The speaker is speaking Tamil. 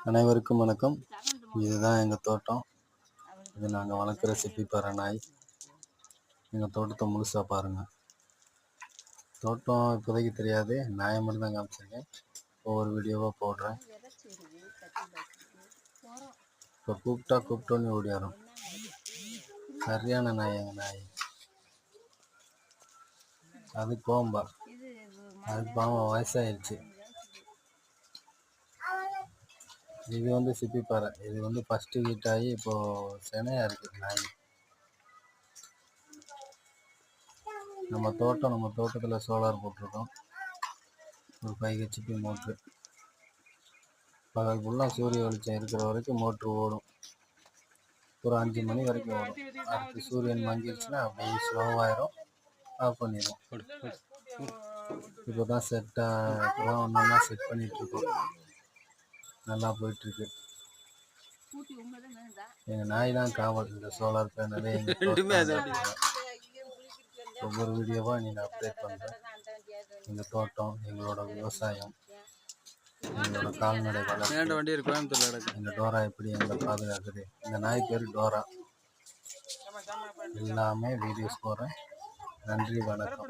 அனைவருக்கும் வணக்கம். இதுதான் எங்கள் தோட்டம். இது நாங்கள் வளர்க்குற சிப்பிப்பாறை நாய். எங்கள் தோட்டத்தை முழுசாக பாருங்கள். தோட்டம் இப்போதைக்கு தெரியாது, நாயை மட்டும் தான் காமிச்சிருக்கேன். ஒவ்வொரு வீடியோவாக போடுறேன். இப்போ கூப்பிட்டோன்னு ஓடியாரும். சரியான நாய் எங்கள் நாய். அது கோம்பா, அதுக்கு பாவம் வயசாகிடுச்சு. இது சிப்பிப்பாறை. இது ஃபஸ்ட்டு ஹீட்டாகி இப்போது செனையாக இருக்குது நாய். நம்ம தோட்டத்தில் சோலார் போட்டிருக்கோம். ஒரு 5 HP மோட்ரு. பகல் ஃபுல்லாக சூரிய வெளிச்சம் இருக்கிற வரைக்கும் மோட்ரு ஓடும். ஒரு 5 மணி வரைக்கும் ஓடும். அடுத்து சூரியன் மங்கிடுச்சுன்னா அப்படியே ஸ்லோவாயிரும், ஆஃப் பண்ணிடுவோம். இப்போ தான் ஒன்று ஒன்றா செட் பண்ணிகிட்ருக்கோம். நல்லா போயிட்டுருக்கு. எங்கள் நாய் தான் காவல். இந்த சோலார் பேனலு ஒவ்வொரு வீடியோவாக நான் அப்டேட் பண்ணுறேன். எங்கள் தோட்டம், எங்களோட விவசாயம், எங்களோட கால்நடை வளர்ப்பு, எங்கள் டோரா எப்படி எங்களை பாதுகாக்குது. இந்த நாய் பேர் டோரா. எல்லாமே வீடியோஸ் போடுறேன். நன்றி, வணக்கம்.